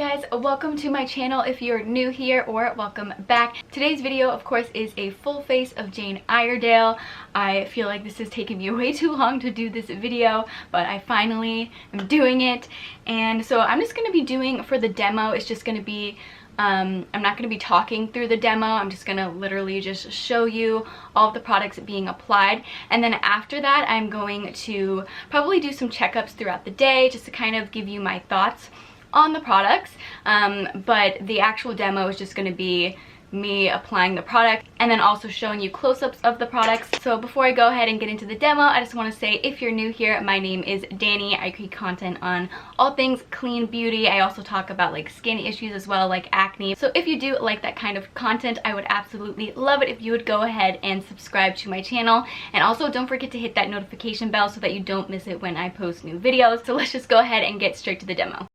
guys, welcome to my channel if you're new here, or welcome back. Today's video of course is a full face of Jane Iredale. I feel like this has taken me way too long to do this video, but I finally am doing it. And so I'm just going to be doing, for the demo, it's just going to be I'm not going to be talking through the demo. I'm just going to literally just show you all of the products being applied, and then after that I'm going to probably do some checkups throughout the day just to kind of give you my thoughts on the products, but the actual demo is just going to be me applying the product and then also showing you close-ups of the products. So before I go ahead and get into the demo, I just want to say, if you're new here, my name is Danny. I create content on all things clean beauty. I also talk about like skin issues as well, like acne. So if you do like that kind of content, I would absolutely love it if you would go ahead and subscribe to my channel, and also don't forget to hit that notification bell so that you don't miss it when I post new videos. So let's just go ahead and get straight to the demo.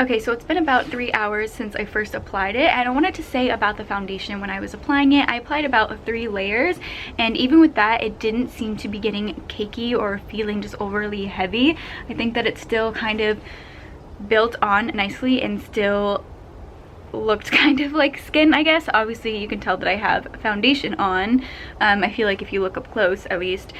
Okay, so it's been about 3 hours since I first applied it, and I wanted to say about the foundation when I was applying it. I applied about 3 layers, and even with that, it didn't seem to be getting cakey or feeling just overly heavy. I think that it's still kind of built on nicely and still looked kind of like skin, I guess. Obviously, you can tell that I have foundation on. I feel like if you look up close, at least.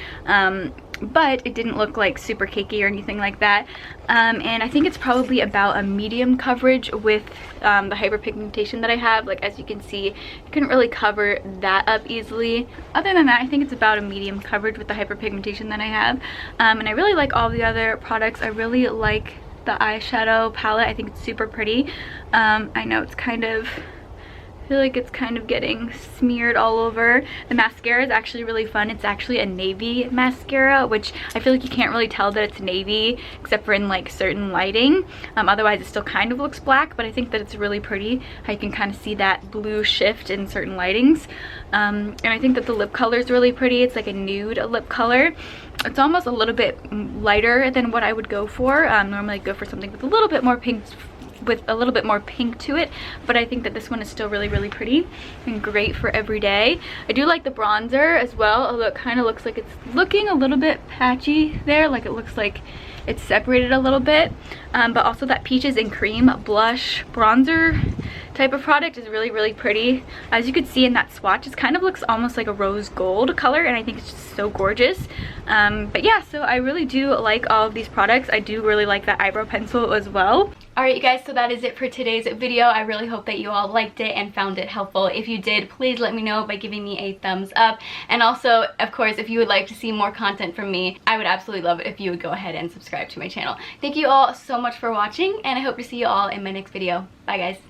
But it didn't look like super cakey or anything like that. And I think it's probably about a medium coverage with the hyperpigmentation that I have. Like, as you can see, I couldn't really cover that up easily. Other than that, I think it's about a medium coverage with the hyperpigmentation that I have. And I really like all the other products. I really like the eyeshadow palette. I think it's super pretty. I know it's kind of, I feel like it's kind of getting smeared all over. The mascara is actually really fun. It's actually a navy mascara, which I feel like you can't really tell that it's navy except for in like certain lighting. Otherwise it still kind of looks black, but I think that it's really pretty how you can kind of see that blue shift in certain lightings. And I think that the lip color is really pretty. It's like a nude lip color. It's almost a little bit lighter than what I would go for. Normally I go for something with a little bit more pink to it, but I think that this one is still really pretty and great for every day. I do like the bronzer as well, although it kind of looks like it's looking a little bit patchy there, like it looks like it's separated a little bit. But also that peaches and cream blush bronzer type of product is really pretty. As you could see in that swatch, it kind of looks almost like a rose gold color, and I think it's just so gorgeous. But yeah, so I really do like all of these products. I do really like that eyebrow pencil as well. Alright you guys, so that is it for today's video. I really hope that you all liked it and found it helpful. If you did, please let me know by giving me a thumbs up. And also, of course, if you would like to see more content from me, I would absolutely love it if you would go ahead and subscribe to my channel. Thank you all so much for watching, and I hope to see you all in my next video. Bye guys.